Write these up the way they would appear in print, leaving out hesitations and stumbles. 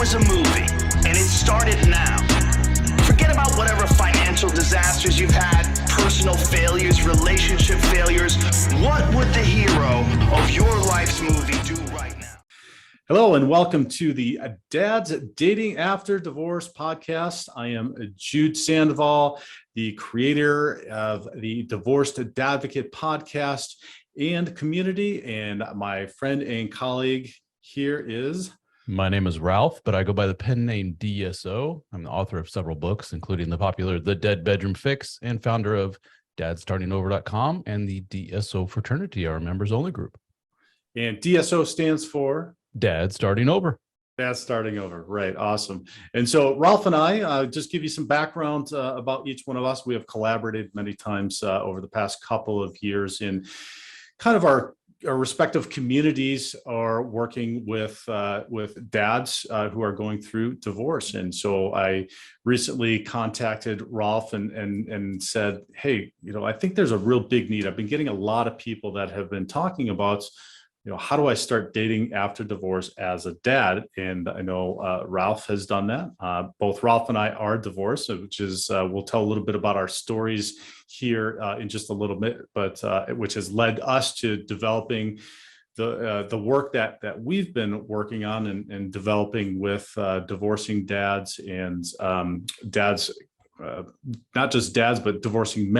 was a movie, and it started now, forget about whatever financial disasters you've had, personal failures, relationship failures. What would the hero of your life's movie do right now? Hello and welcome to the Dad's Dating After Divorce podcast. I am Jude Sandoval, the creator of the Divorced Dadvocate podcast and community. And my friend and colleague here is... My name is Ralph, but I go by the pen name DSO. I'm the author of several books, including the popular The Dead Bedroom Fix and founder of dadstartingover.com and the DSO fraternity, our members only group. And DSO stands for... Dad Starting Over. Dad Starting Over. Right. Awesome. And so Ralph and I just give you some background about each one of us. We have collaborated many times over the past couple of years in kind of our respective communities are working with dads who are going through divorce. And so I recently contacted Ralph and said, hey, I think there's a real big need. I've been getting a lot of people that have been talking about, how do I start dating after divorce as a dad? And I know Ralph has done that. Both Ralph and I are divorced, which is, we'll tell a little bit about our stories here in just a little bit, but which has led us to developing the work that we've been working on and developing with divorcing dads and dads, not just dads, but divorcing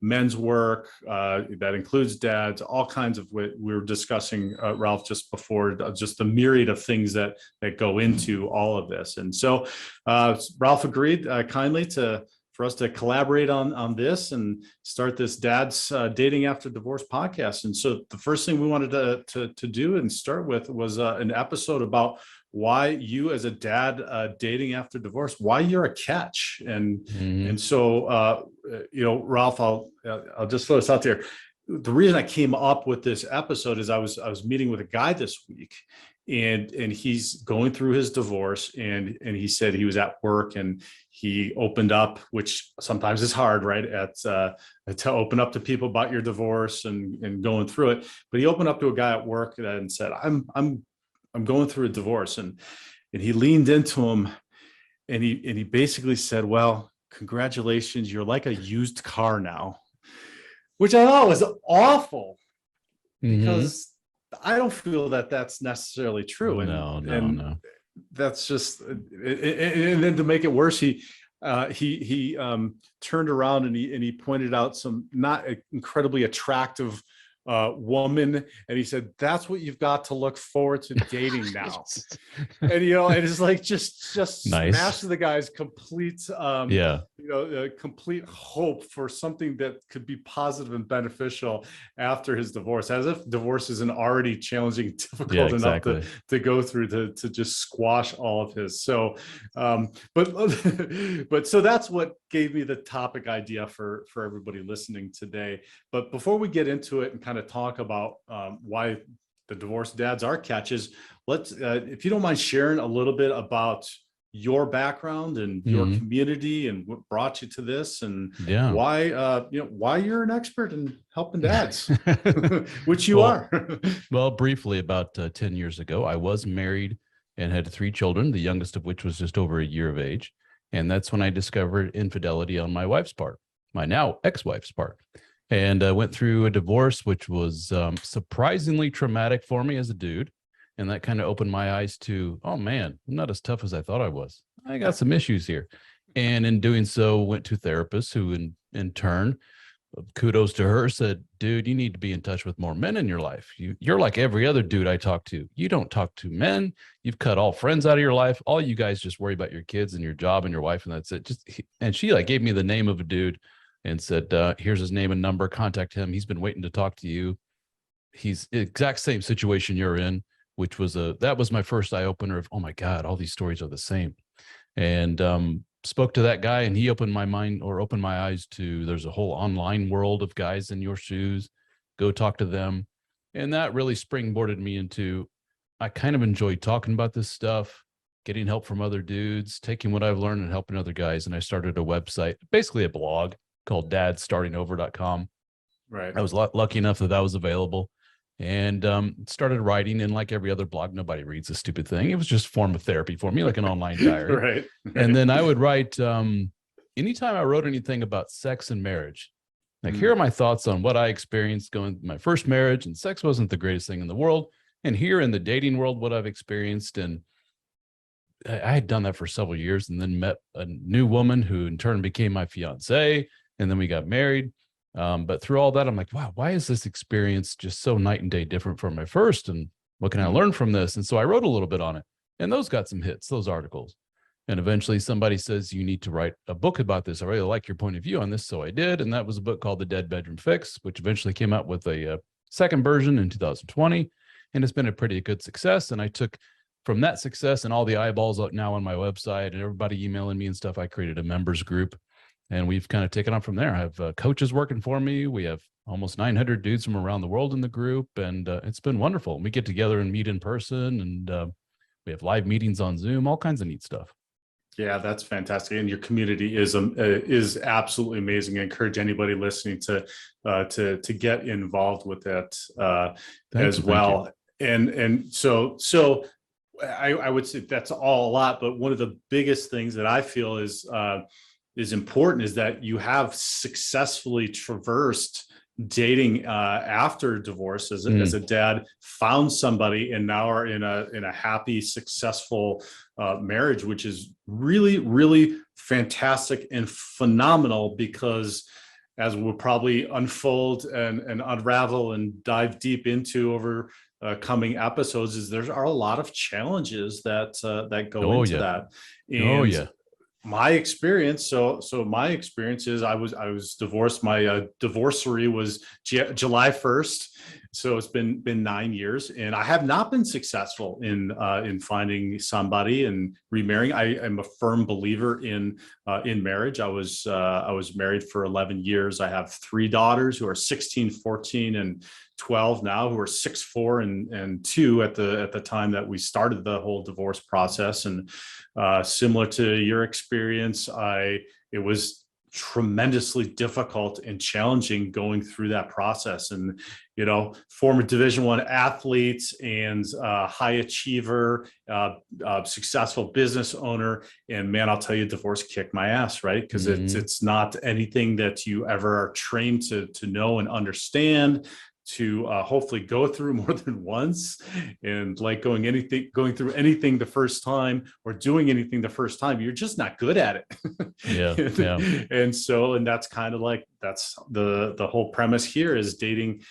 men's work that includes dads, all kinds of what we were discussing, Ralph, just before, just the myriad of things that go into all of this. And so Ralph agreed kindly for us to collaborate on this and start this Dad's Dating After Divorce podcast. And so the first thing we wanted to do and start with was an episode about why you as a dad dating after divorce, why you're a catch. And so, Ralph, I'll just throw this out there. The reason I came up with this episode is I was meeting with a guy this week and he's going through his divorce and he said he was at work and he opened up, which sometimes is hard, right? To open up to people about your divorce and going through it. But he opened up to a guy at work and said, I'm going through a divorce. And he leaned into him and he basically said, well, congratulations, you're like a used car now, which I thought was awful because I don't feel that that's necessarily true. No. That's just, and then to make it worse, he turned around and he pointed out some not incredibly attractive woman, and he said, that's what you've got to look forward to dating now. And and it's like just nice. Smash the guy's complete complete hope for something that could be positive and beneficial after his divorce, as if divorce isn't already challenging, difficult enough to go through to just squash all of his. So but so that's what gave me the topic idea for everybody listening today. But before we get into it and kind of talk about why the divorced dads are catches, let's if you don't mind sharing a little bit about your background and your community and what brought you to this and why you're an expert in helping dads, which you are. Well, briefly, about 10 years ago, I was married and had 3 children, the youngest of which was just over a year of age. And that's when I discovered infidelity on my wife's part, my now ex-wife's part. And I went through a divorce, which was surprisingly traumatic for me as a dude. And that kind of opened my eyes to, oh man, I'm not as tough as I thought I was. I got some issues here. And in doing so, went to therapists who in turn, kudos to her, said, dude, you need to be in touch with more men in your life. You're like every other dude I talk to. You don't talk to men. You've cut all friends out of your life. All you guys just worry about your kids and your job and your wife, and that's it. And she gave me the name of a dude and said, here's his name and number, contact him. He's been waiting to talk to you. He's the exact same situation you're in, which was that was my first eye opener of, oh my God, all these stories are the same. And spoke to that guy and he opened my mind, or opened my eyes to, there's a whole online world of guys in your shoes. Go talk to them. And that really springboarded me into, I kind of enjoy talking about this stuff, getting help from other dudes, taking what I've learned and helping other guys. And I started a website, basically a blog called dadstartingover.com. Right. I was lucky enough that was available. and started writing. And like every other blog, nobody reads this stupid thing. It was just a form of therapy for me, like an online diary. Right. And then I would write, anytime I wrote anything about sex and marriage, like, here are my thoughts on what I experienced going my first marriage, and sex wasn't the greatest thing in the world. And here in the dating world, what I've experienced. And I had done that for several years, and then met a new woman who in turn became my fiance. And then we got married. But through all that, I'm like, wow, why is this experience just so night and day different from my first? And what can I learn from this? And so I wrote a little bit on it, and those got some hits, those articles. And eventually somebody says, you need to write a book about this. I really like your point of view on this. So I did. And that was a book called The Dead Bedroom Fix, which eventually came out with a second version in 2020. And it's been a pretty good success. And I took from that success and all the eyeballs out now on my website and everybody emailing me and stuff, I created a members group, and we've kind of taken on from there. I have coaches working for me. We have almost 900 dudes from around the world in the group, and it's been wonderful. We get together and meet in person, and we have live meetings on Zoom, all kinds of neat stuff. Yeah, that's fantastic, and your community is absolutely amazing. I encourage anybody listening to get involved with that as well. And so I would say that's all a lot, but one of the biggest things that I feel is important is that you have successfully traversed dating after divorce as a dad, found somebody, and now are in a happy, successful marriage, which is really, really fantastic and phenomenal, because as we'll probably unfold and unravel and dive deep into over coming episodes, is there are a lot of challenges that go into that. And my experience, so my experience is I was divorced. My divorcery was July 1st. So it's been 9 years, and I have not been successful in finding somebody and remarrying. I am a firm believer in marriage. I was married for 11 years. I have 3 daughters who are 16, 14, and 12 now, who are 6, 4, and 2 at the time that we started the whole divorce process. And similar to your experience, it was tremendously difficult and challenging going through that process. And former Division I athlete and high achiever, successful business owner, and man, I'll tell you, divorce kicked my ass, right? Because it's not anything that you ever are trained to know and understand, to hopefully go through more than once. And like going through anything the first time, or doing anything the first time, you're just not good at it. And that's kind of like, that's the whole premise here is dating,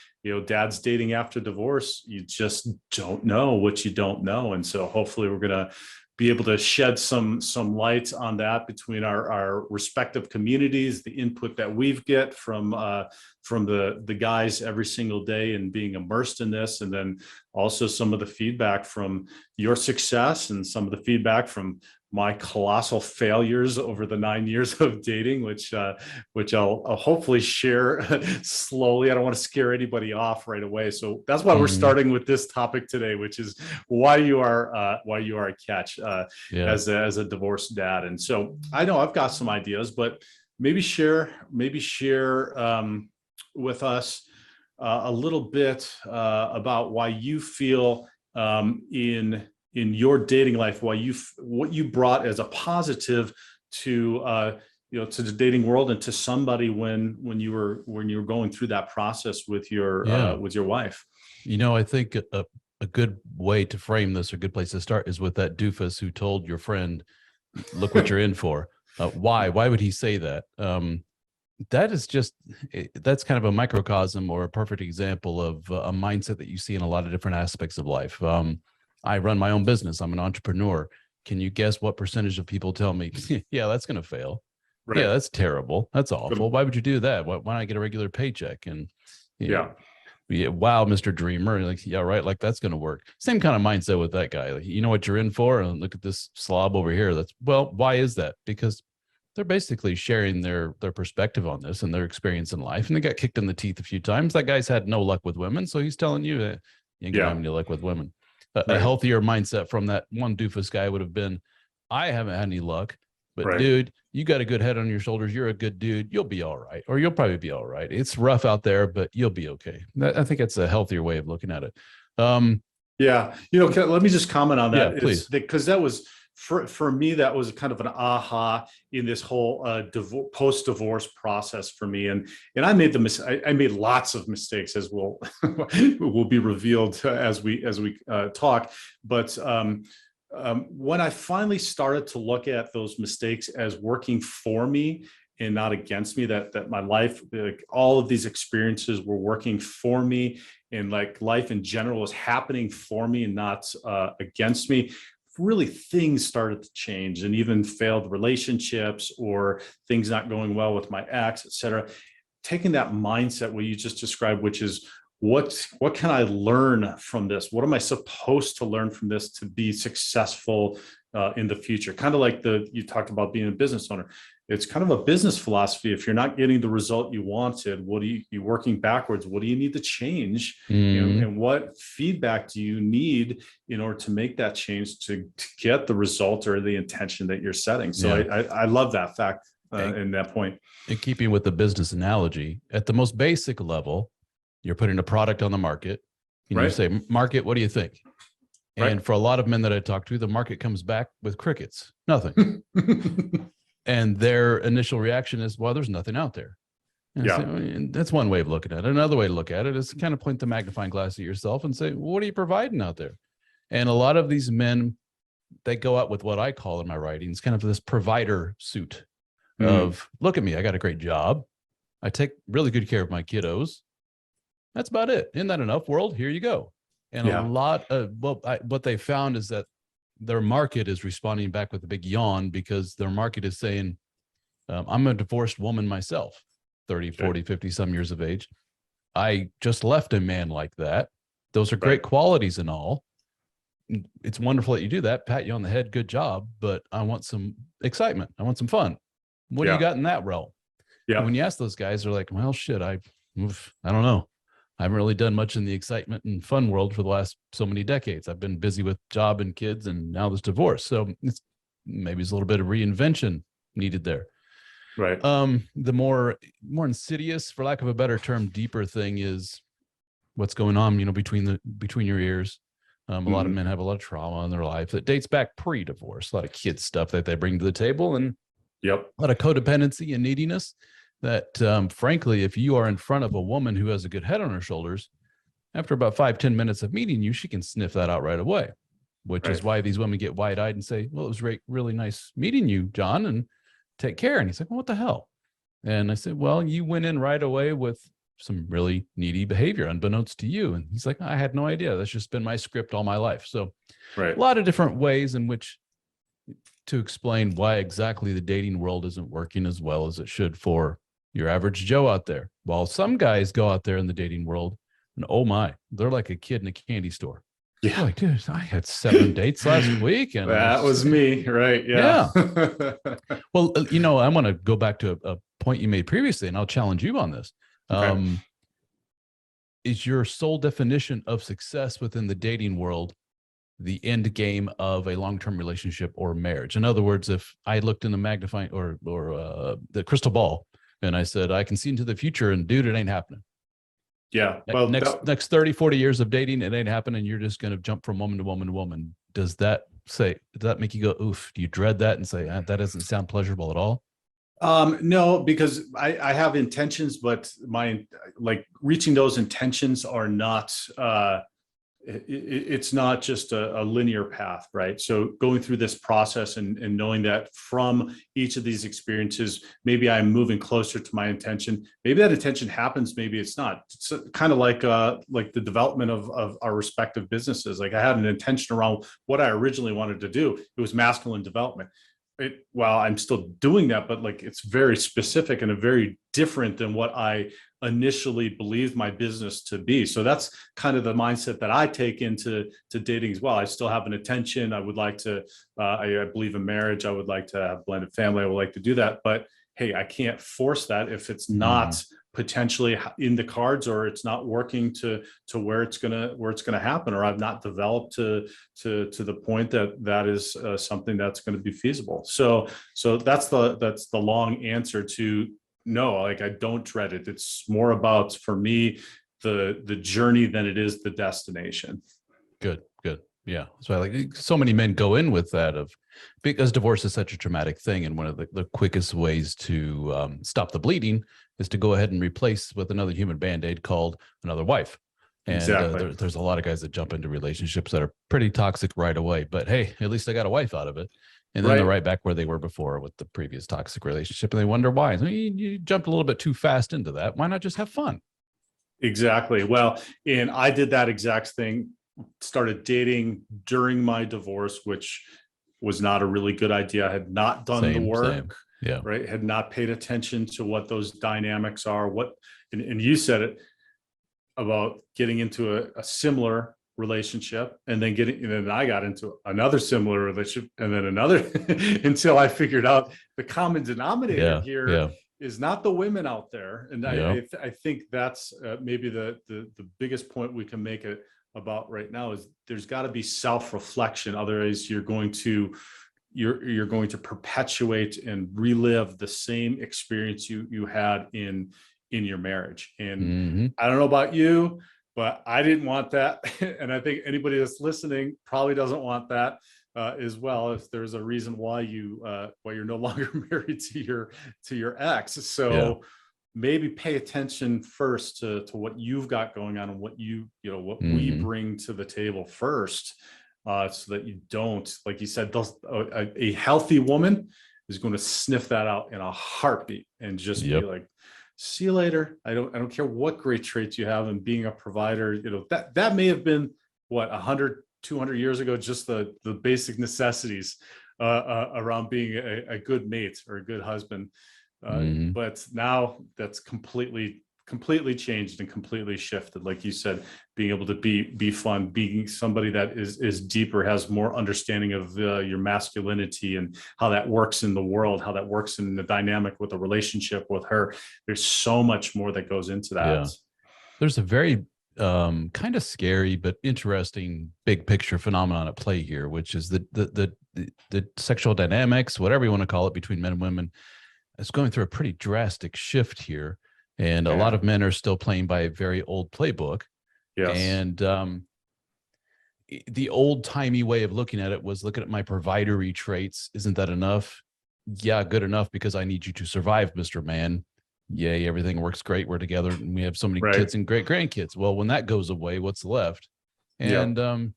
dads dating after divorce. You just don't know what you don't know. And so hopefully we're going to be able to shed some light on that between our respective communities, the input that we've get from the guys every single day and being immersed in this, and then also some of the feedback from your success and some of the feedback from my colossal failures over the 9 years of dating, which I'll hopefully share slowly. I don't want to scare anybody off right away. So that's why we're starting with this topic today, which is why you are a catch as a divorced dad. And so I know I've got some ideas, but maybe share with us a little bit about why you feel in your dating life, what you brought as a positive to to the dating world and to somebody when you were going through that process with your wife. I think a good way to frame this, or a good place to start, is with that doofus who told your friend, "Look what you're in for." Why would he say that? That's kind of a microcosm or a perfect example of a mindset that you see in a lot of different aspects of life. I run my own business. I'm an entrepreneur. Can you guess what percentage of people tell me, yeah, that's going to fail. Right. Yeah, that's terrible. That's awful. Why would you do that? Why not get a regular paycheck? And wow, Mr. Dreamer. Like, yeah, right. Like, that's going to work. Same kind of mindset with that guy. Like, you know what you're in for? And look at this slob over here. Why is that? Because they're basically sharing their perspective on this and their experience in life. And they got kicked in the teeth a few times. That guy's had no luck with women. So he's telling you that you ain't gonna have any luck with women. A healthier mindset from that one doofus guy would have been, I haven't had any luck. But Right. dude, you got a good head on your shoulders. You're a good dude. You'll be all right, or you'll probably be all right. It's rough out there, but you'll be okay. I think it's a healthier way of looking at it. Yeah. Let me just comment on that. Yeah, please. Because that was for me, that was kind of an aha in this whole post-divorce process for me. And I made I made lots of mistakes, as will be revealed as we talk. But when I finally started to look at those mistakes as working for me and not against me, that my life, all of these experiences were working for me, and like life in general was happening for me and not against me, really things started to change. And even failed relationships or things not going well with my ex, et cetera, taking that mindset what you just described, which is what can I learn from this? What am I supposed to learn from this to be successful in the future? Kind of like you talked about being a business owner. It's kind of a business philosophy. If you're not getting the result you wanted, what are you working backwards? What do you need to change? And what feedback do you need in order to make that change to get the result or the intention that you're setting? So I love that fact in that point. In keeping with the business analogy, at the most basic level, you're putting a product on the market and you say, market, what do you think? And for a lot of men that I talk to, the market comes back with crickets, nothing. And their initial reaction is, well, there's nothing out there. And that's one way of looking at it. Another way to look at it is kind of point the magnifying glass at yourself and say, well, what are you providing out there? And a lot of these men, they go out with what I call in my writings, kind of this provider suit of, look at me, I got a great job. I take really good care of my kiddos. That's about it. Isn't that enough, world? Here you go. And a lot of what they found is that their market is responding back with a big yawn, because their market is saying, I'm a divorced woman myself, 30, 40, 50 some years of age. I just left a man like that. Those are great qualities and all. It's wonderful that you do that. Pat you on the head. Good job. But I want some excitement. I want some fun. What do you got in that realm? And when you ask those guys, they're like, well, shit, I don't know. I haven't really done much in the excitement and fun world for the last so many decades. I've been busy with job and kids, and now this divorce. So maybe it's a little bit of reinvention needed there. Right. The more insidious, for lack of a better term, deeper thing is what's going on, between your ears. A lot of men have a lot of trauma in their life that dates back pre-divorce, a lot of kid stuff that they bring to the table, and a lot of codependency and neediness that, frankly, if you are in front of a woman who has a good head on her shoulders, after about 5-10 minutes of meeting you, she can sniff that out right away, which is why these women get wide-eyed and say, well, it was really nice meeting you, John, and take care. And he's like, well, what the hell? And I said, well, you went in right away with some really needy behavior unbeknownst to you. And he's like, I had no idea. That's just been my script all my life. So a lot of different ways in which to explain why exactly the dating world isn't working as well as it should for your average Joe out there. While some guys go out there in the dating world and oh my, they're like a kid in a candy store. Yeah. Like, dude, I had 7 dates last week. And that was me. Right. Yeah. Well, I want to go back to a point you made previously, and I'll challenge you on this. Is your sole definition of success within the dating world the end game of a long-term relationship or marriage? In other words, if I looked in the magnifying or the crystal ball and I said, I can see into the future, and dude, it ain't happening. Yeah. Well, next 30, 40 years of dating, it ain't happening. You're just going to jump from woman to woman to woman. Does that make you go, oof? Do you dread that and say, that doesn't sound pleasurable at all? No, because I have intentions, but reaching those intentions are not, it's not just a linear path, right? So going through this process and knowing that from each of these experiences, maybe I'm moving closer to my intention. Maybe that intention happens, maybe it's not. It's kind of like the development of our respective businesses. Like I had an intention around what I originally wanted to do. It was masculine development. I'm still doing that, but it's very specific and very different than what I initially believed my business to be. So that's kind of the mindset that I take into dating as well. I still have an intention. I would like to, I believe in marriage. I would like to have blended family. I would like to do that, but hey, I can't force that if it's not potentially in the cards, or it's not working to where it's gonna happen, or I've not developed to the point that is something that's going to be feasible. So that's the long answer to no. Like, I don't dread it. It's more about, for me, the journey than it is the destination. Good. Yeah. So I like, so many men go in with that of, because divorce is such a traumatic thing. And one of the quickest ways to stop the bleeding is to go ahead and replace with another human Band-Aid called another wife. And Exactly. there's a lot of guys that jump into relationships that are pretty toxic right away, but hey, at least I got a wife out of it. And then they're right back where they were before with the previous toxic relationship. And they wonder why. I mean, you jumped a little bit too fast into that. Why not just have fun? Exactly. Well, and I did that exact thing, started dating during my divorce, which was not a really good idea. I had not done the work, yeah, right? Had not paid attention to what those dynamics are. And you said it about getting into a similar relationship, and then I got into another similar relationship, and then another until I figured out the common denominator here is not the women out there. And I think that's maybe the biggest point we can make it about right now is there's got to be self-reflection. Otherwise, you're going to perpetuate and relive the same experience you had in your marriage. And I don't know about you, but I didn't want that. And I think anybody that's listening probably doesn't want that as well, if there's a reason why you're no longer married to your ex. So maybe pay attention first to what you've got going on and what we bring to the table first, so that you don't, like you said, a healthy woman is going to sniff that out in a heartbeat and just be like, see you later. I don't care what great traits you have, and being a provider, that may have been what 100, 200 years ago, just the basic necessities around being a good mate or a good husband. But now that's completely changed and completely shifted. Like you said, being able to be fun, being somebody that is deeper, has more understanding of your masculinity and how that works in the world, how that works in the dynamic with the relationship with her. There's so much more that goes into that. Yeah. There's a very kind of scary but interesting big picture phenomenon at play here, which is the sexual dynamics, whatever you want to call it, between men and women. It's going through a pretty drastic shift here. And a lot of men are still playing by a very old playbook. Yes. And the old timey way of looking at it was looking at my providery traits. Isn't that enough? Yeah, good enough, because I need you to survive, Mr. Man. Yay, everything works great. We're together and we have so many kids and great grandkids. Well, when that goes away, what's left? And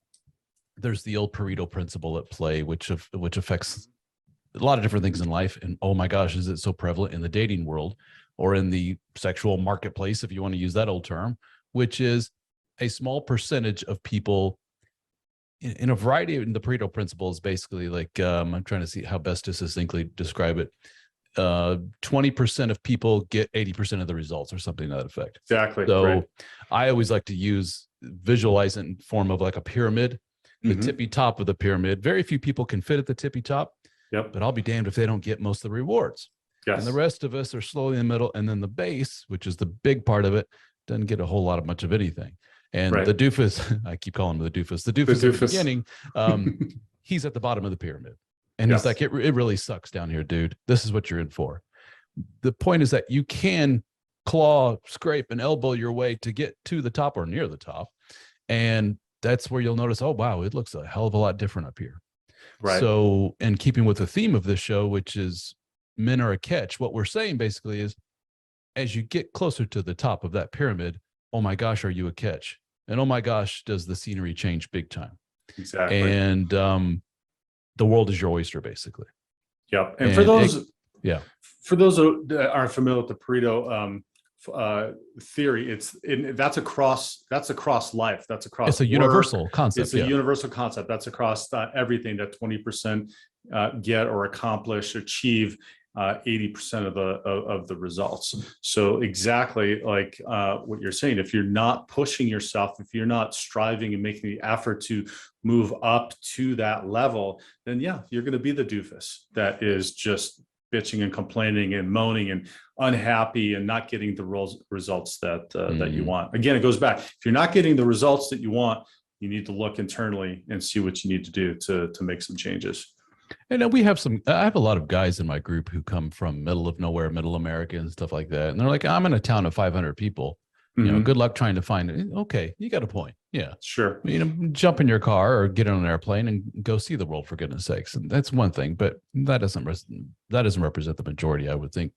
there's the old Pareto principle at play, which affects a lot of different things in life. And oh my gosh, is it so prevalent in the dating world or in the sexual marketplace, if you want to use that old term, which is a small percentage of people in a variety of, the Pareto principle is basically like, I'm trying to see how best to succinctly describe it. 20% of people get 80% of the results, or something to that effect. Exactly. So I always like to visualize it in form of like a pyramid, the tippy top of the pyramid. Very few people can fit at the tippy top. Yep. But I'll be damned if they don't get most of the rewards. Yes. And the rest of us are slowly in the middle. And then the base, which is the big part of it, doesn't get a whole lot of much of anything. And the doofus, I keep calling him the doofus. The doofus at the beginning, he's at the bottom of the pyramid. And he's like, it really sucks down here, dude. This is what you're in for. The point is that you can claw, scrape, and elbow your way to get to the top or near the top. And that's where you'll notice, oh, wow, it looks a hell of a lot different up here. Right. So, and keeping with the theme of this show, which is men are a catch, what we're saying basically is, as you get closer to the top of that pyramid, oh my gosh, are you a catch? And oh my gosh, does the scenery change big time? Exactly. And the world is your oyster, basically. Yep. And for those that aren't familiar with the Pareto theory, that's across life. That's across. It's a universal concept. It's a universal concept. That's across everything that 20% get or accomplish, achieve 80% of the results. So exactly like what you're saying, if you're not pushing yourself, if you're not striving and making the effort to move up to that level, then you're going to be the doofus that is just bitching and complaining and moaning and unhappy and not getting the results that you want. Again, it goes back. If you're not getting the results that you want, you need to look internally and see what you need to do to make some changes. And I have a lot of guys in my group who come from middle of nowhere, middle America and stuff like that. And they're like, I'm in a town of 500 people. You know, good luck trying to find it. Okay, you got a point. Yeah, sure. You know, jump in your car or get on an airplane and go see the world, for goodness sakes. And that's one thing, but that doesn't represent the majority, I would think,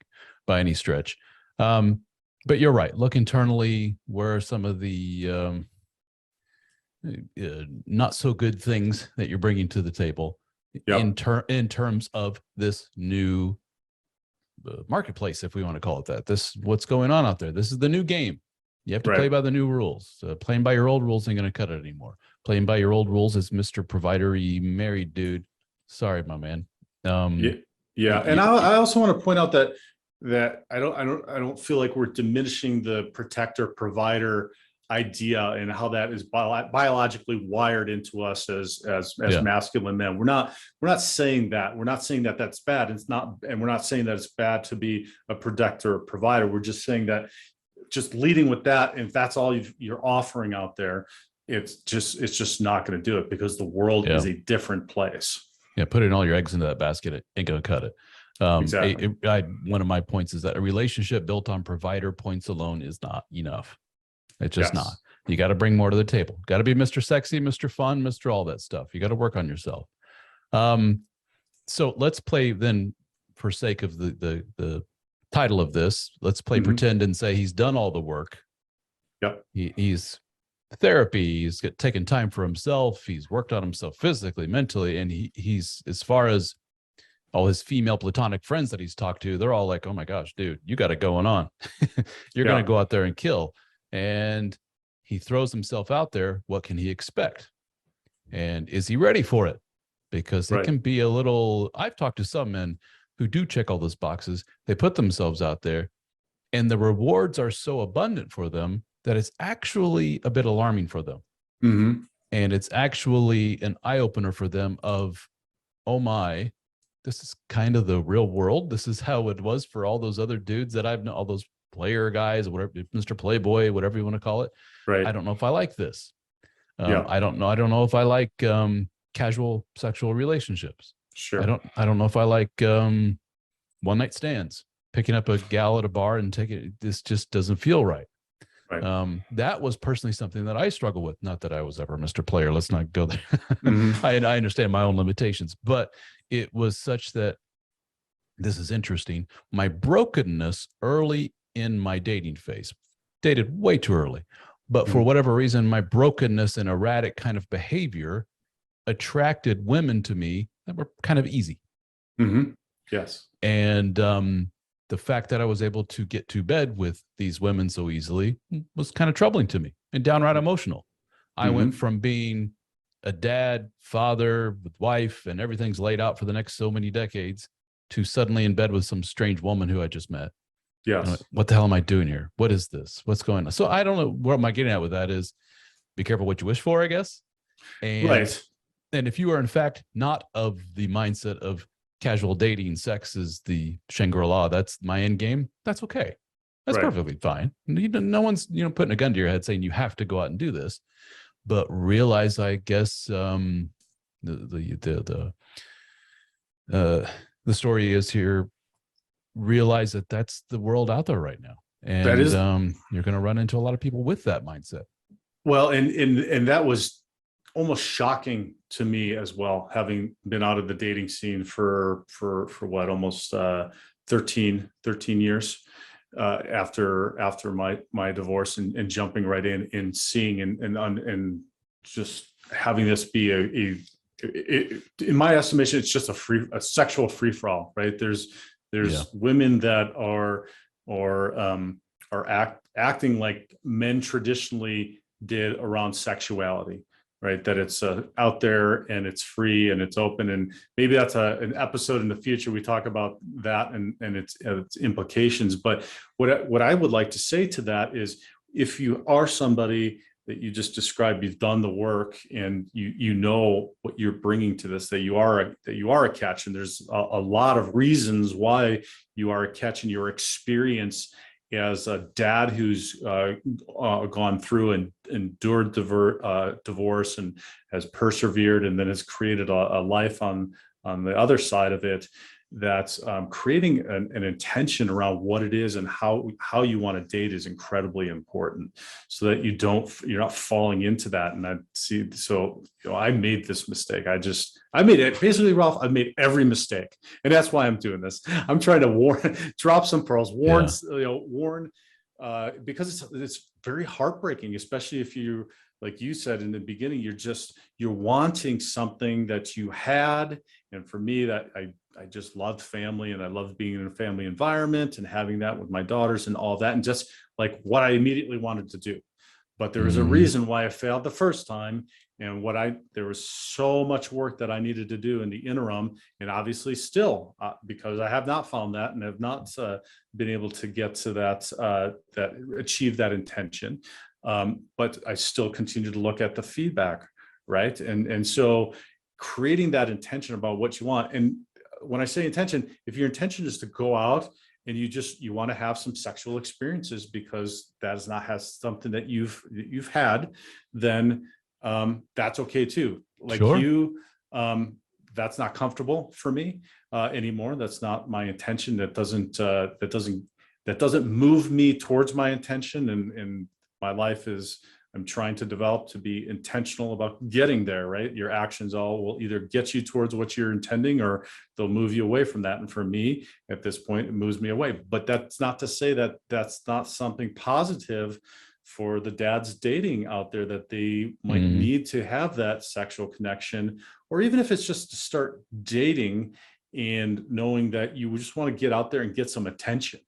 by any stretch. But you're right. Look internally. Where are some of the not so good things that you're bringing to the table in terms of this new marketplace, if we want to call it that? This what's going on out there. This is the new game. You have to play by the new rules. Playing by your old rules ain't going to cut it anymore. Playing by your old rules is Mr. Provider-y married dude. Sorry, my man. And I also want to point out that I don't feel like we're diminishing the protector provider idea and how that is biologically wired into us as masculine men. We're not saying that. We're not saying that that's bad. It's not, and we're not saying that it's bad to be a protector or provider. We're just saying that just leading with that, if that's all you're offering out there, it's just not going to do it, because the world is a different place. Yeah, putting all your eggs into that basket, it ain't going to cut it. Exactly. One of my points is that a relationship built on provider points alone is not enough. It's just not. You got to bring more to the table. Got to be Mr. Sexy, Mr. Fun, Mr. All that stuff. You got to work on yourself. So let's play then, for sake of the title of this, let's play pretend and say he's done all the work. Yep. He's therapy. He's taken time for himself. He's worked on himself physically, mentally, and he's, as far as all his female platonic friends that he's talked to, they're all like, "Oh my gosh, dude, you got it going on. You're going to go out there and kill." And he throws himself out there. What can he expect? And is he ready for it? Because it can be a little, I've talked to some men who do check all those boxes. They put themselves out there and the rewards are so abundant for them that it's actually a bit alarming for them. And it's actually an eye-opener for them of, oh my, this is kind of the real world. This is how it was for all those other dudes that I've known, all those player guys, whatever, Mr. Playboy, whatever you want to call it. Right. I don't know if I like this. I don't know if I like casual sexual relationships. Sure. I don't know if I like one night stands, picking up a gal at a bar and taking it. This just doesn't feel right. That was personally something that I struggle with. Not that I was ever Mr. Player. Let's not go there. I understand my own limitations, but it was such that, this is interesting, my brokenness early in my dating phase, dated way too early, but for whatever reason, my brokenness and erratic kind of behavior attracted women to me that were kind of easy. Yes. And the fact that I was able to get to bed with these women so easily was kind of troubling to me and downright emotional. I went from being a dad, father with wife, and everything's laid out for the next so many decades, to suddenly in bed with some strange woman who I just met. Yes. Like, what the hell am I doing here? What is this? What's going on? So I don't know what am I getting at with that is, be careful what you wish for, I guess. And, and if you are in fact not of the mindset of casual dating, sex is the Shangri-La, that's my end game, that's okay. That's perfectly fine. No one's, putting a gun to your head saying you have to go out and do this, but realize, I guess, the story is here, realize that that's the world out there right now. And that is, you're going to run into a lot of people with that mindset. Well, and that was almost shocking to me as well, having been out of the dating scene for what, almost 13 years after my divorce, and jumping right in and seeing and just having this be in my estimation, it's just a sexual free-for-all, right? There's women that are acting like men traditionally did around sexuality, right? That it's out there and it's free and it's open. And maybe that's an episode in the future. We talk about that and its implications. But what I would like to say to that is, if you are somebody that you just described. You've done the work, and you know what you're bringing to this, that you are a catch, and there's a lot of reasons why you are a catch, and your experience as a dad who's gone through and endured divorce and has persevered, and then has created a life on the other side of it, that's creating an intention around what it is and how you want to date is incredibly important, so that you're not falling into that. And I see, so, I made this mistake. I made it basically, Ralph. I've made every mistake, and that's why I'm doing this. I'm trying to drop some pearls, warn, because it's very heartbreaking, especially if you, like you said in the beginning, you're wanting something that you had. And for me, that I just loved family, and I loved being in a family environment and having that with my daughters and all that, and just like what I immediately wanted to do. But there was a reason why I failed the first time, and there was so much work that I needed to do in the interim, and obviously still, because I have not found that and have not been able to get to that achieve that intention. But I still continue to look at the feedback, right? And so creating that intention about what you want. And when I say intention, if your intention is to go out and you want to have some sexual experiences because that is not has something that you've had, then that's okay too. Like that's not comfortable for me anymore. That's not my intention. That doesn't move me towards my intention. And my life is, I'm trying to develop to be intentional about getting there, right? Your actions all will either get you towards what you're intending, or they'll move you away from that. And for me, at this point, it moves me away. But that's not to say that that's not something positive for the dads dating out there, that they might need to have that sexual connection, or even if it's just to start dating and knowing that you just want to get out there and get some attention.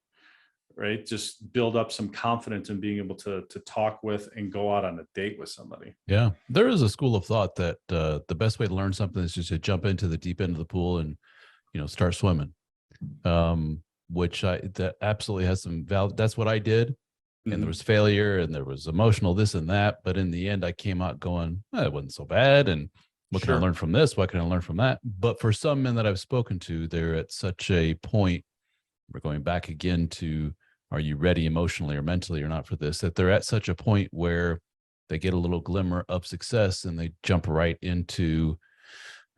Right? Just build up some confidence in being able to talk with and go out on a date with somebody. Yeah. There is a school of thought that the best way to learn something is just to jump into the deep end of the pool and, start swimming. Which that absolutely has some value. That's what I did. And there was failure and there was emotional this and that. But in the end, I came out going, it wasn't so bad. And what can I learn from this? What can I learn from that? But for some men that I've spoken to, they're at such a point, we're going back again to, are you ready emotionally or mentally or not for this, that they're at such a point where they get a little glimmer of success and they jump right into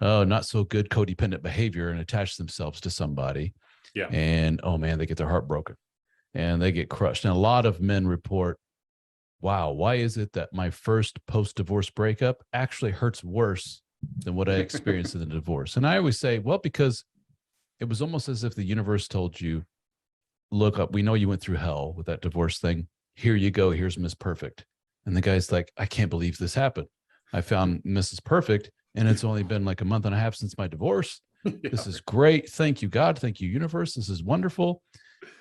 not so good codependent behavior and attach themselves to somebody. Yeah. And oh man, they get their heart broken and they get crushed. And a lot of men report, wow, why is it that my first post-divorce breakup actually hurts worse than what I experienced in the divorce? And I always say, well, because it was almost as if the universe told you, look up, we know you went through hell with that divorce thing. Here you go. Here's Miss Perfect. And the guy's like, I can't believe this happened. I found Mrs. Perfect, and it's only been like a month and a half since my divorce. This is great. Thank you, God. Thank you, universe. This is wonderful.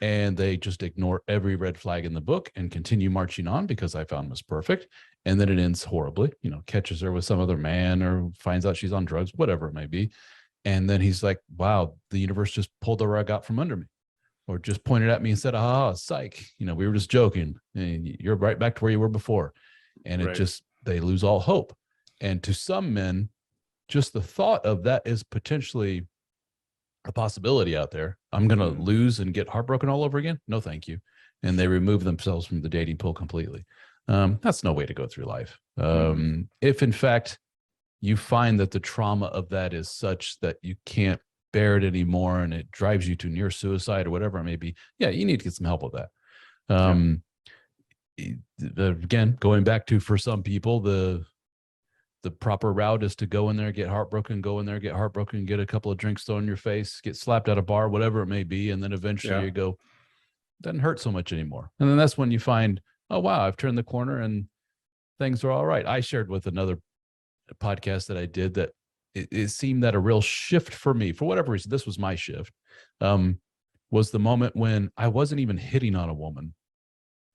And they just ignore every red flag in the book and continue marching on because I found Miss Perfect. And then it ends horribly, catches her with some other man or finds out she's on drugs, whatever it may be. And then he's like, wow, the universe just pulled the rug out from under me. Or just pointed at me and said, psych, we were just joking and you're right back to where you were before. And it just, they lose all hope. And to some men, just the thought of that is potentially a possibility out there. I'm going to lose and get heartbroken all over again. No, thank you. And they remove themselves from the dating pool completely. That's no way to go through life. If in fact you find that the trauma of that is such that you can't bear it anymore and it drives you to near suicide or whatever it may be, you need to get some help with that. Again, going back to, for some people, the proper route is to go in there, get heartbroken, get a couple of drinks thrown in your face, get slapped at a bar, whatever it may be. And then eventually you go, doesn't hurt so much anymore. And then that's when you find, oh, wow, I've turned the corner and things are all right. I shared with another podcast that I did that it seemed that a real shift for me, for whatever reason, this was my shift, was the moment when I wasn't even hitting on a woman,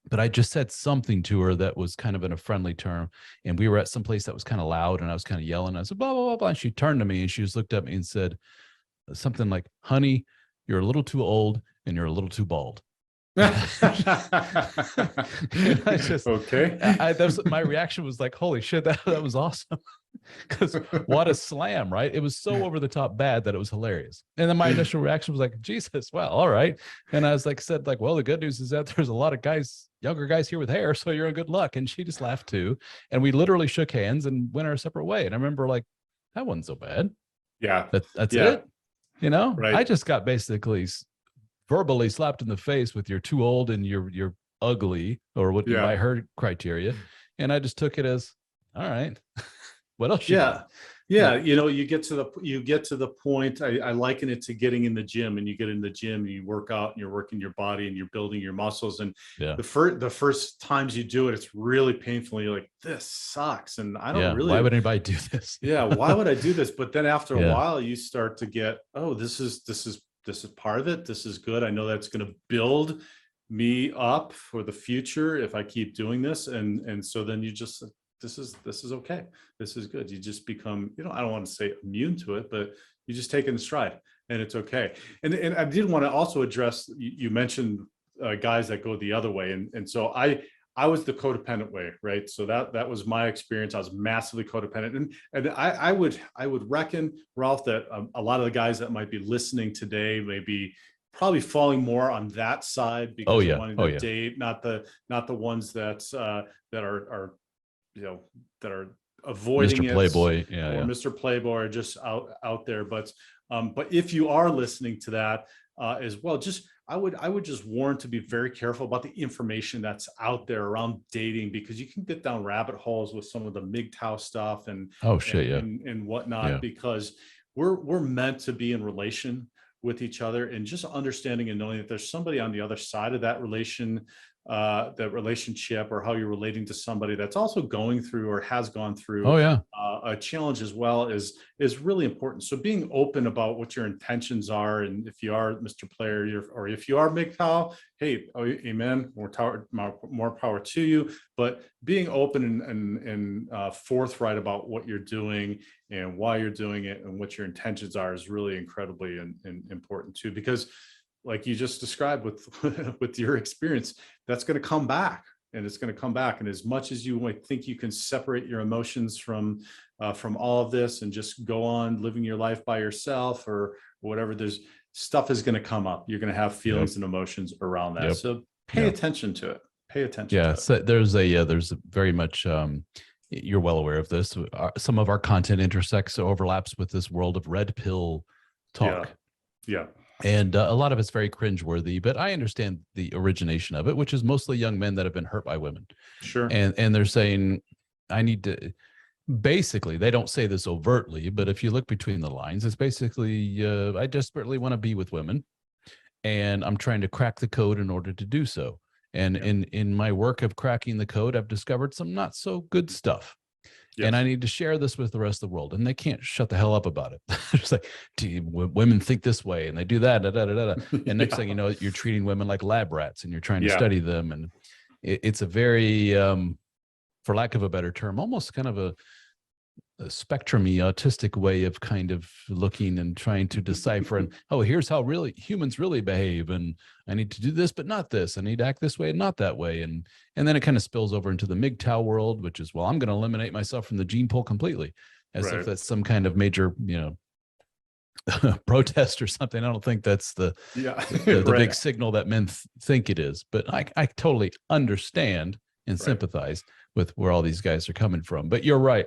but I just said something to her that was kind of in a friendly term. And we were at some place that was kind of loud and I was kind of yelling. I said, blah, blah, blah, blah. And she turned to me and she just looked at me and said something like, honey, you're a little too old and you're a little too bald. I just, Okay. my reaction was like, holy shit, that was awesome. Because what a slam, right? It was so over the top bad that it was hilarious. And then my initial reaction was like, Jesus, well, all right. And I was like, well, the good news is that there's a lot of guys, younger guys here with hair, so you're in good luck. And she just laughed too. And we literally shook hands and went our separate way. And I remember like, that wasn't so bad. Yeah. That's Yeah. it. You know, Right. I just got basically verbally slapped in the face with you're too old and you're ugly, or what by her criteria. And I just took it as, all right. What else? Yeah. You know, you get to the point. I liken it to getting in the gym, and you get in the gym and you work out and you're working your body and you're building your muscles. And the first times you do it, it's really painful. You're like, this sucks. And I don't really, why would anybody do this? Why would I do this? But then after a while, you start to get, oh, this is part of it. This is good. I know that's going to build me up for the future if I keep doing this. And so then you just, this is okay. This is good. You just become, you know, I don't want to say immune to it, but you just take it in stride, and it's okay. And I did want to also address, you mentioned guys that go the other way. And so I was the codependent way, right? So that was my experience. I was massively codependent. And I would reckon, Ralph, that a lot of the guys that might be listening today may be probably falling more on that side because of wanting to date, not the ones that are, you know, that are avoiding Mr. Playboy, or Mr. Playboy, are just out there. But if you are listening to that as well, just I would just warn to be very careful about the information that's out there around dating, because you can get down rabbit holes with some of the MGTOW stuff and and whatnot, because we're meant to be in relation with each other, and just understanding and knowing that there's somebody on the other side of that relationship, or how you're relating to somebody that's also going through or has gone through a challenge as well, is really important. So being open about what your intentions are, and if you are Mr. Player, or if you are MGTOW, hey, amen, more power to you. But being open and forthright about what you're doing and why you're doing it and what your intentions are is really incredibly important too, because like you just described with your experience, that's going to come back, and it's going to come back. And as much as you might think you can separate your emotions from all of this and just go on living your life by yourself or whatever, there's stuff is going to come up. You're going to have feelings and emotions around that. So pay attention to it. Pay attention. Yeah. So there's a very much, you're well aware of this. Some of our content intersects, overlaps with this world of red pill talk. Yeah. And a lot of it's very cringeworthy, but I understand the origination of it, which is mostly young men that have been hurt by women. Sure. And they're saying, I need to, basically, they don't say this overtly, but if you look between the lines, it's basically, I desperately want to be with women, and I'm trying to crack the code in order to do so. And in my work of cracking the code, I've discovered some not so good stuff. Yes. And I need to share this with the rest of the world, and they can't shut the hell up about it. It's like, women think this way, and they do that, and next thing you know, you're treating women like lab rats, and you're trying to study them, and it's a very, for lack of a better term, almost kind of a spectrum-y, autistic way of kind of looking and trying to decipher. And here's how really humans really behave, and I need to do this, but not this. I need to act this way and not that way. And then it kind of spills over into the MGTOW world, which is, well, I'm going to eliminate myself from the gene pool completely, as if that's some kind of major, protest or something. I don't think that's the big signal that men think it is. But I totally understand and sympathize with where all these guys are coming from. But you're right.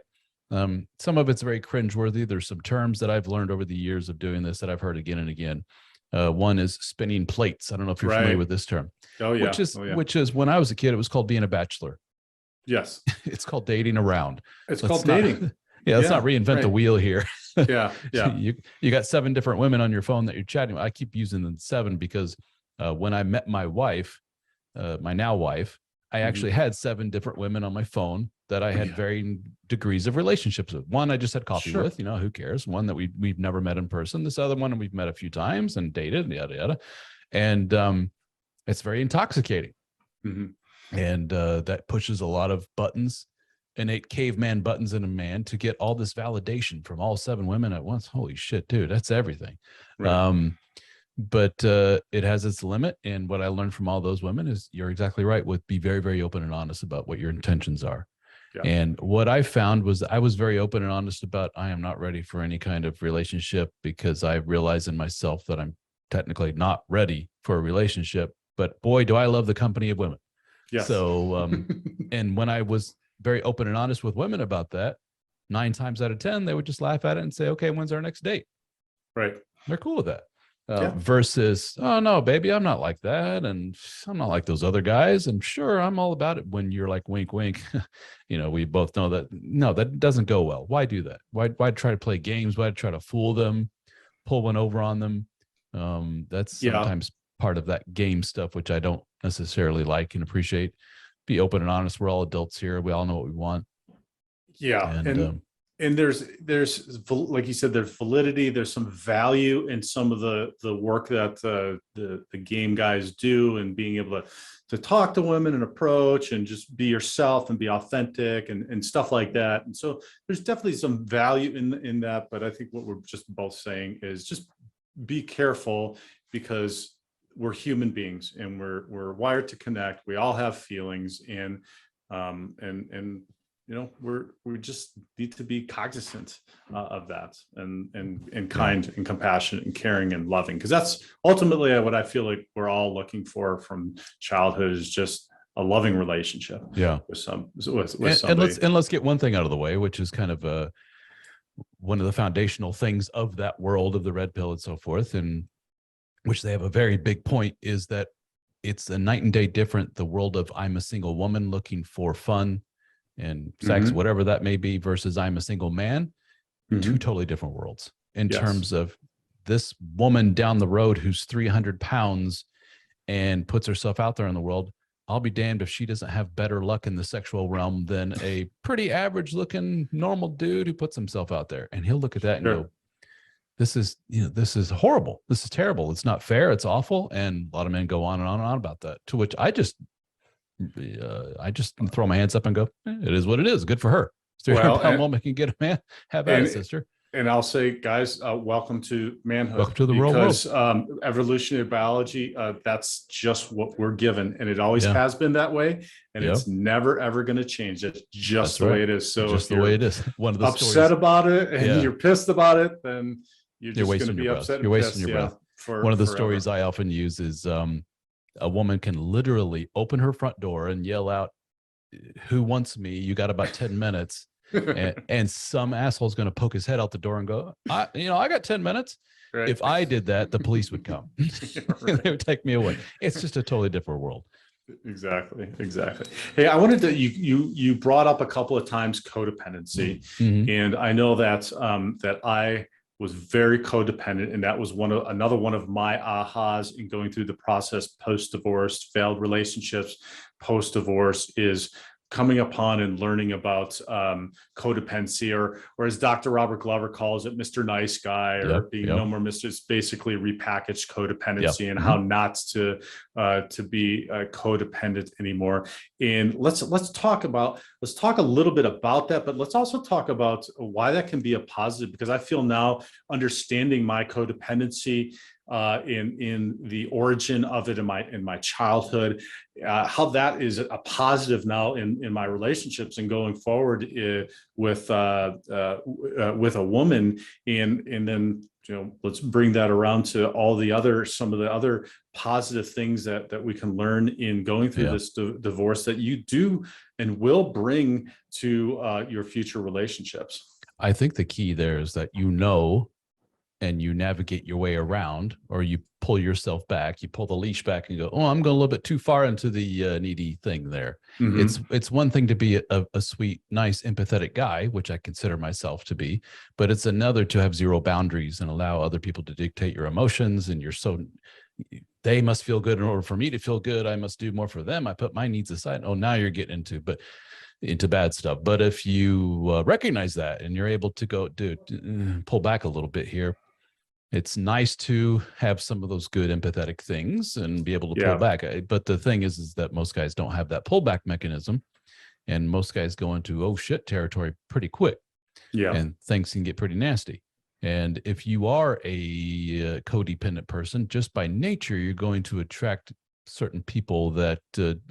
Some of it's very cringeworthy. There's some terms that I've learned over the years of doing this that I've heard again and again. One is spinning plates. I don't know if you're familiar with this term. Which is when I was a kid, it was called being a bachelor. Yes. It's called dating around. It's called dating. Let's not reinvent the wheel here. Yeah. You got 7 different women on your phone that you're chatting with. I keep using the 7 because when I met my wife, my now wife, I actually had 7 different women on my phone that I had varying degrees of relationships with. One I just had coffee with, who cares? One that we've never met in person. This other one we've met a few times and dated, yada, yada. And it's very intoxicating. Mm-hmm. And that pushes a lot of buttons, innate caveman buttons in a man, to get all this validation from all 7 women at once. Holy shit, dude, that's everything. Right. but it has its limit. And what I learned from all those women is you're exactly right. Be very, very open and honest about what your intentions are. Yeah. And what I found was I was very open and honest about I am not ready for any kind of relationship because I realize in myself that I'm technically not ready for a relationship. But boy, do I love the company of women. Yes. So, and when I was very open and honest with women about that, 9 times out of 10, they would just laugh at it and say, okay, when's our next date? Right. They're cool with that. Yeah. Versus, oh no, baby, I'm not like that. And I'm not like those other guys. And sure, I'm all about it when you're like, wink, wink. We both know that, no, that doesn't go well. Why do that? Why try to play games? Why try to fool them, pull one over on them? That's sometimes part of that game stuff, which I don't necessarily like and appreciate. Be open and honest. We're all adults here. We all know what we want. Yeah. And there's like you said, there's validity, there's some value in some of the work that the game guys do, and being able to talk to women and approach and just be yourself and be authentic and stuff like that. And so there's definitely some value in that. But I think what we're just both saying is just be careful, because we're human beings and we're wired to connect. We all have feelings, and we just need to be cognizant of that, and kind and compassionate and caring and loving, because that's ultimately what I feel like we're all looking for from childhood, is just a loving relationship. Yeah, with somebody. And let's get one thing out of the way, which is kind of one of the foundational things of that world of the red pill and so forth, and which they have a very big point, is that it's a night and day different. The world of I'm a single woman looking for fun and sex, whatever that may be, versus I'm a single man, 2 totally different worlds in terms of this woman down the road who's 300 pounds and puts herself out there in the world. I'll be damned if she doesn't have better luck in the sexual realm than a pretty average looking normal dude who puts himself out there. And he'll look at that and go, this is horrible. This is terrible. It's not fair. It's awful. And a lot of men go on and on and on about that, to which I just throw my hands up and go, it is what it is. Good for her. 300-pound woman can get a man. Have at it, sister. And I'll say, guys, welcome to manhood. Welcome to the real world. Because evolutionary biology, that's just what we're given. And it always has been that way. And it's never, ever going to change. That's just the way it is. So just the way it is. One of the upset stories about it and you're pissed about it, then you're just going to be upset. You're wasting your breath. One of the stories I often use is a woman can literally open her front door and yell out, "Who wants me? You got about 10 minutes." and some asshole's going to poke his head out the door and go, I got 10 minutes. Right. If I did that, the police would come. They would take me away. It's just a totally different world. Exactly. Hey, I wanted to, you brought up a couple of times codependency. And I know that I was very codependent, and that was another one of my ahas in going through the process post-divorce, failed relationships, post-divorce, is coming upon and learning about codependency, or as Dr. Robert Glover calls it, Mr. Nice Guy, or being no more Mr. It's basically repackaged codependency, and how not to be codependent anymore. And let's talk a little bit about that, but let's also talk about why that can be a positive, because I feel now, understanding my codependency in the origin of it in my childhood, how that is a positive now in my relationships and going forward with a woman, and then let's bring that around to some of the other positive things that we can learn in going through this divorce that you do and will bring to your future relationships. I think the key there is that and you navigate your way around, or you pull yourself back, you pull the leash back and go, oh, I'm going a little bit too far into the needy thing there. It's one thing to be a sweet, nice, empathetic guy, which I consider myself to be, but it's another to have zero boundaries and allow other people to dictate your emotions. And they must feel good in order for me to feel good. I must do more for them. I put my needs aside. Oh, now you're getting into bad stuff. But if you recognize that and you're able to go, dude, pull back a little bit here. It's nice to have some of those good empathetic things and be able to pull back. But the thing is that most guys don't have that pullback mechanism, and most guys go into, oh shit territory pretty quick. And things can get pretty nasty. And if you are a codependent person, just by nature, you're going to attract certain people that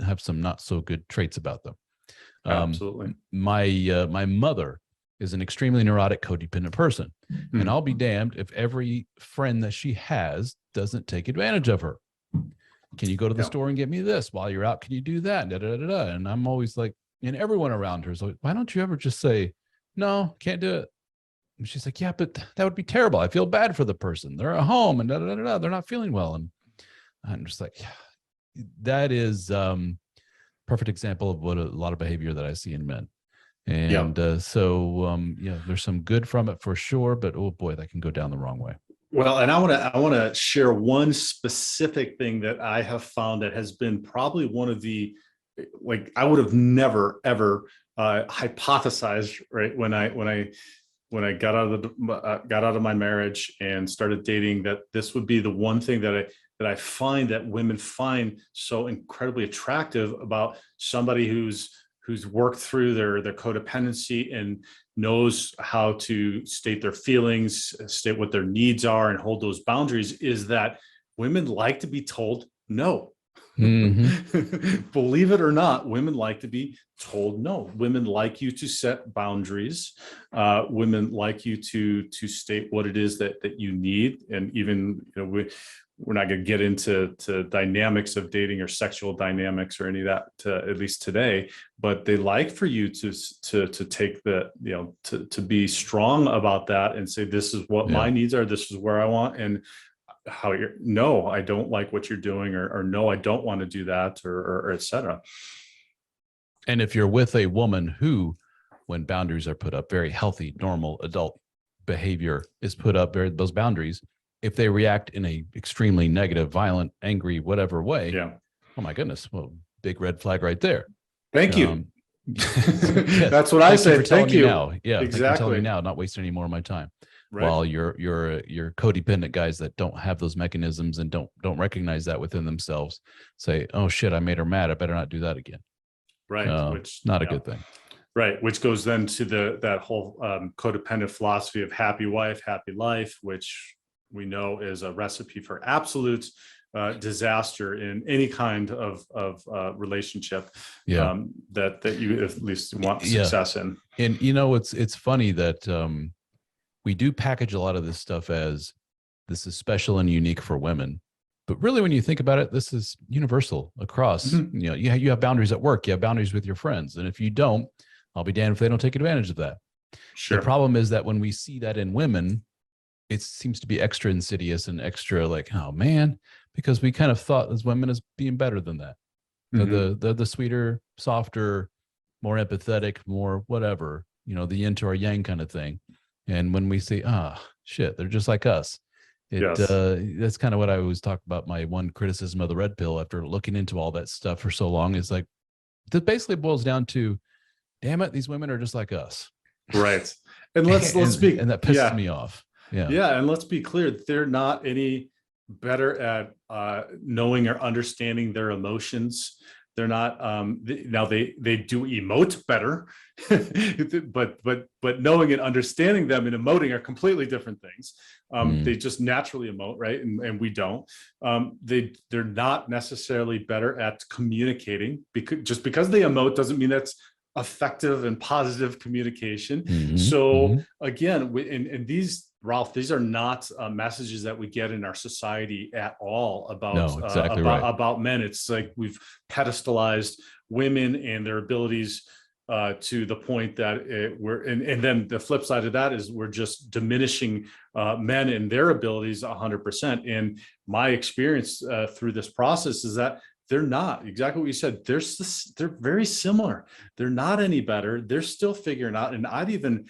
have some not so good traits about them. Absolutely. My mother is an extremely neurotic, codependent person, and I'll be damned if every friend that she has doesn't take advantage of her. Can you go to the store and get me this while you're out? Can you do that? Da, da, da, da. And I'm always like, and everyone around her is like, why don't you ever just say, no, can't do it? And she's like, yeah, but that would be terrible. I feel bad for the person. They're at home and da, da, da, da, they're not feeling well. And I'm just like, yeah, that is perfect example of what a lot of behavior that I see in men. And there's some good from it for sure, but oh boy, that can go down the wrong way. Well, and I want to share one specific thing that I have found that has been probably one of the, like, I would have never ever hypothesized, right, when I got out of my marriage and started dating, that this would be the one thing that I find that women find so incredibly attractive about somebody who's worked through their codependency and knows how to state their feelings, state what their needs are, and hold those boundaries, is that women like to be told no. Mm-hmm. Believe it or not, women like to be told no. Women like you to set boundaries. Women like you to state what it is that you need. And even, we're not going to get into dynamics of dating or sexual dynamics or any of that, at least today, but they like for you to take the, to be strong about that and say, this is what my needs are. This is where I want. And no, I don't like what you're doing, or no, I don't want to do that, or et cetera. And if you're with a woman who, when boundaries are put up, very healthy, normal adult behavior is put up, those boundaries, if they react in a extremely negative, violent, angry, whatever way, oh my goodness, well, big red flag right there. Thank you. Yes, that's what I say. Thank you. Now. Yeah, exactly. Thank you for telling me now, not wasting any more of my time. Right. While you're codependent guys that don't have those mechanisms and don't recognize that within themselves, say, oh shit, I made her mad, I better not do that again. Right. Which not a good thing. Right. Which goes then to that whole codependent philosophy of happy wife, happy life, which we know is a recipe for absolute disaster in any kind of relationship that you at least want success in. And it's funny that we do package a lot of this stuff as this is special and unique for women, but really when you think about it, this is universal across. Mm-hmm. You have boundaries at work, you have boundaries with your friends, and if you don't, I'll be damned if they don't take advantage of that. Sure. The problem is that when we see that in women, it seems to be extra insidious and extra like, oh man, because we kind of thought as women as being better than that. Mm-hmm. The sweeter, softer, more empathetic, more whatever, the yin to our yang kind of thing. And when we say, shit, they're just like us. That's kind of what I always talk about. My one criticism of the red pill after looking into all that stuff for so long is like, that basically boils down to, damn it, these women are just like us. Right. And let's be, and that pisses me off. Yeah. And let's be clear, they're not any better at knowing or understanding their emotions. They're not now they do emote better, but knowing and understanding them and emoting are completely different things. They just naturally emote, right? And we don't. They're not necessarily better at communicating, because they emote doesn't mean that's effective and positive communication. Mm-hmm. So again, in these, Ralph, these are not messages that we get in our society at all about men. It's like we've pedestalized women and their abilities to the point that and then the flip side of that is we're just diminishing men and their abilities 100%. And my experience through this process is that they're not exactly what you said. They're very similar. They're not any better. They're still figuring out. And I'd even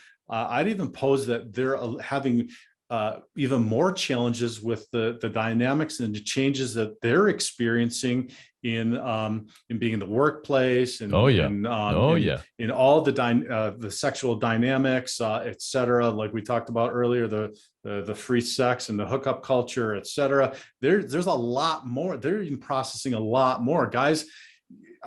pose that they're having even more challenges with the dynamics and the changes that they're experiencing in being in the workplace and in all the sexual dynamics, et cetera. Like we talked about earlier, the free sex and the hookup culture, et cetera. There's a lot more. They're even processing a lot more. Guys,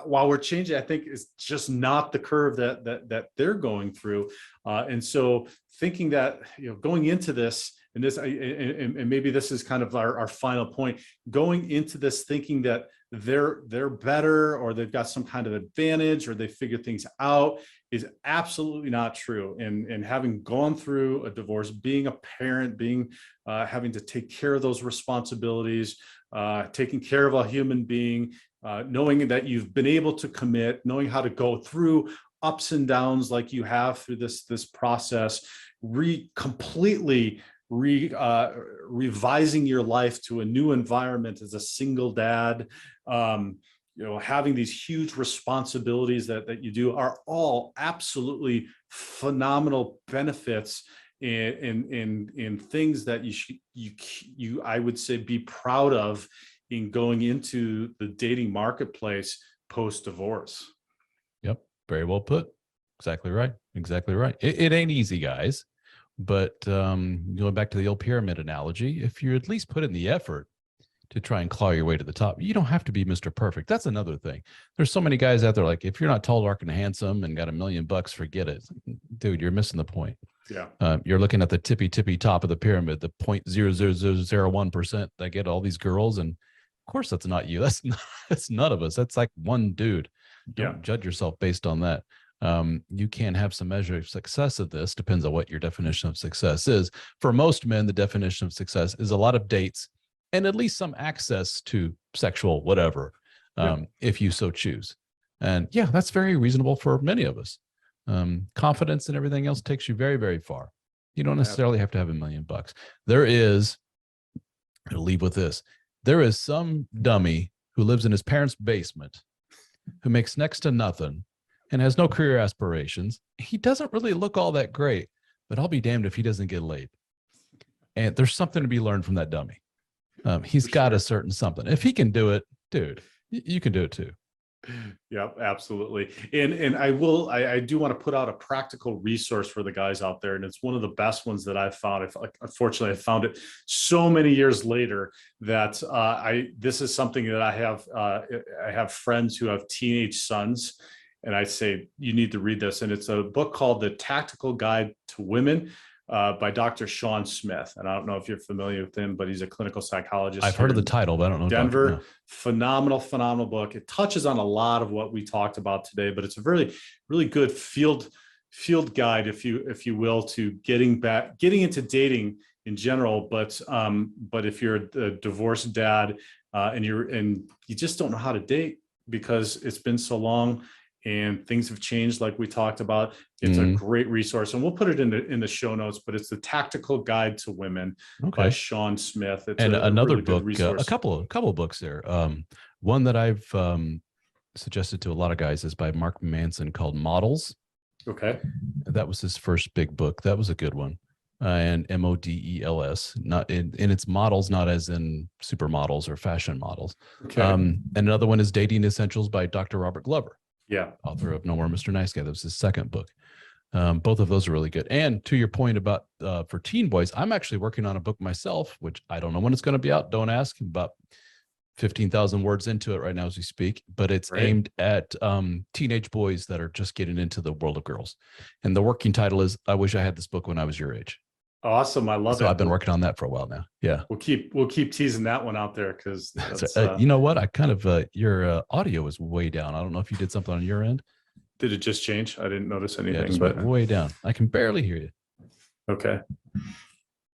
while we're changing, I think it's just not the curve that they're going through. And so thinking that, going into this, and maybe this is kind of our final point, going into this thinking that they're better, or they've got some kind of advantage, or they figure things out, is absolutely not true. And having gone through a divorce, being a parent, having to take care of those responsibilities, taking care of a human being, knowing that you've been able to commit, knowing how to go through ups and downs like you have through this process, completely revising your life to a new environment as a single dad, having these huge responsibilities that you do, are all absolutely phenomenal benefits in things that you I would say be proud of in going into the dating marketplace post-divorce. Yep, very well put. Exactly right. It ain't easy, guys. But going back to the old pyramid analogy, if you at least put in the effort to try and claw your way to the top, you don't have to be Mr. Perfect. That's another thing. There's so many guys out there, like, if you're not tall, dark, and handsome and got $1 million, forget it. Dude, you're missing the point. Yeah. You're looking at the tippy top of the pyramid, the 0.00001% that get all these girls. And of course, that's not you. That's none of us. That's like one dude. Don't judge yourself based on that. You can have some measure of success of this. Depends on what your definition of success is. For most men, the definition of success is a lot of dates and at least some access to sexual whatever, if you so choose. And yeah, that's very reasonable for many of us. Confidence and everything else takes you very, very far. You don't necessarily have to have $1 million. I'll leave with this. There is some dummy who lives in his parents' basement, who makes next to nothing and has no career aspirations. He doesn't really look all that great, but I'll be damned if he doesn't get laid. And there's something to be learned from that dummy. He's got a certain something. If he can do it, dude, you can do it too. Yeah, absolutely. And I do want to put out a practical resource for the guys out there. And it's one of the best ones that I've found. Unfortunately, I found it so many years later that this is something that I have friends who have teenage sons, and I say, you need to read this. And it's a book called The Tactical Guide to Women by Dr. Sean Smith. And I don't know if you're familiar with him, but he's a clinical psychologist. I've heard of the title, but I don't know. Denver. No. Phenomenal book. It touches on a lot of what we talked about today, but it's a really, really good field guide, if you will, to getting into dating in general. But if you're a divorced dad and you just don't know how to date because it's been so long and things have changed, like we talked about, it's a great resource, and we'll put it in the show notes. But it's The Tactical Guide to Women by Sean Smith. It's another really book, resource. a couple of books there. One that I've suggested to a lot of guys is by Mark Manson, called Models. Okay, that was his first big book. That was a good one. And MODELS, not in its models, not as in supermodels or fashion models. Okay. And another one is Dating Essentials by Dr. Robert Glover. Yeah. Author of No More Mr. Nice Guy. That was his second book. Both of those are really good. And to your point about for teen boys, I'm actually working on a book myself, which I don't know when it's going to be out. Don't ask. About 15,000 words into it right now as we speak. But it's aimed at teenage boys that are just getting into the world of girls. And the working title is "I Wish I Had This Book When I Was Your Age." Awesome. I love it. So I've been working on that for a while now. Yeah. We'll keep teasing that one out there, because you know what? I kind of your audio is way down. I don't know if you did something on your end. Did it just change? I didn't notice anything. Yeah, but way down. I can barely hear you. Okay.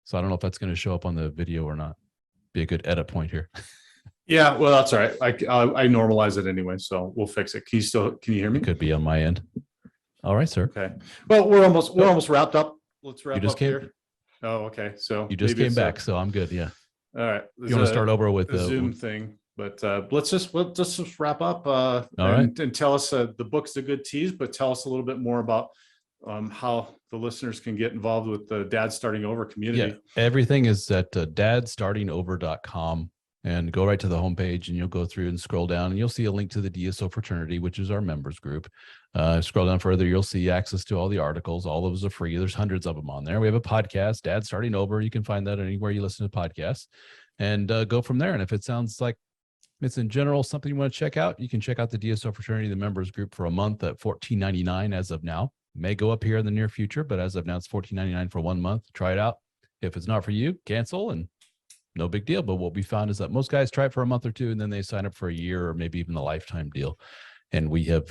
So I don't know if that's going to show up on the video or not. Be a good edit point here. Yeah, well, that's all right. I normalize it anyway, so we'll fix it. Can you hear me? It could be on my end. All right, sir. Okay. Well, we're almost wrapped up. Let's wrap up here. Oh, okay. So you just came back, so I'm good. Yeah. All right. You want to start over with the Zoom thing, but let's just wrap up. And tell us the book's a good tease, but tell us a little bit more about how the listeners can get involved with the Dad Starting Over community. Yeah, everything is at dadstartingover.com, and go right to the homepage, and you'll go through and scroll down, and you'll see a link to the DSO fraternity, which is our members group. Scroll down further, you'll see access to all the articles. All of those are free. There's hundreds of them on there. We have a podcast, Dad Starting Over. You can find that anywhere you listen to podcasts, and go from there. And if it sounds like it's in general something you want to check out, you can check out the DSO fraternity, the members group, for a month at $14.99 as of now. May go up here in the near future, but as of now, it's $14.99 for 1 month. Try it out. If it's not for you, cancel, and no big deal. But what we found is that most guys try it for a month or two, and then they sign up for a year or maybe even the lifetime deal. And we have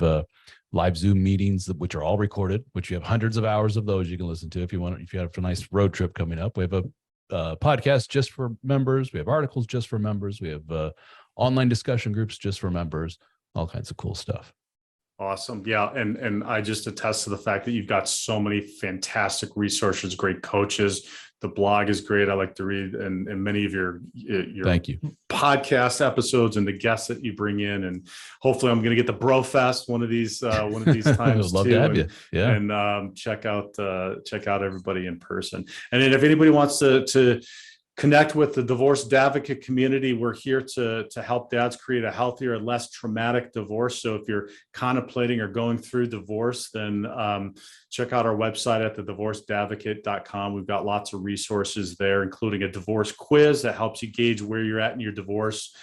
live Zoom meetings, which are all recorded, which you have hundreds of hours of those you can listen to if you want. If you have a nice road trip coming up, we have a podcast just for members. We have articles just for members. We have online discussion groups just for members. All kinds of cool stuff. Awesome. Yeah. And I just attest to the fact that you've got so many fantastic resources, great coaches. The blog is great. I like to read, and many of your Thank you. podcast episodes and the guests that you bring in. And hopefully I'm going to get the Bro Fest one of these times. Love too, to have you. Yeah. And check out everybody in person. And then if anybody wants to connect with the divorce advocate community, we're here to help dads create a healthier and less traumatic divorce. So if you're contemplating or going through divorce, then check out our website at thedivorceadvocate.com. We've got lots of resources there, including a divorce quiz that helps you gauge where you're at in your divorce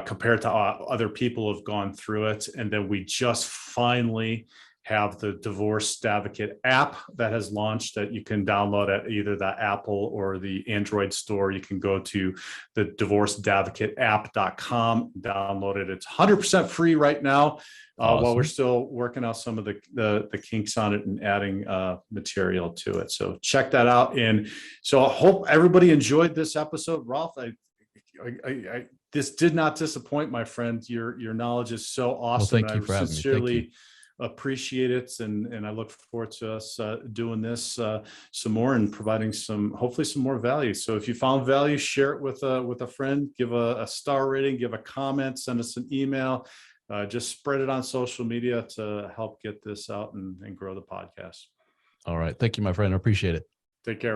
compared to other people who have gone through it. And then we just finally have the Divorce Advocate app that has launched that you can download at either the Apple or the Android store. You can go to the divorceadvocateapp.com, download it. It's 100% free right now. Awesome. While we're still working out some of the kinks on it and adding material to it. So check that out. And so I hope everybody enjoyed this episode. Ralph, this did not disappoint, my friend. Your knowledge is so awesome. Well, thank you for having me. Sincerely appreciate it, and I look forward to us doing this some more and providing hopefully some more value. So if you found value, share it with a friend, give a star rating, give a comment, send us an email, just spread it on social media to help get this out and grow the podcast. All right. Thank you, my friend. I appreciate it. Take care.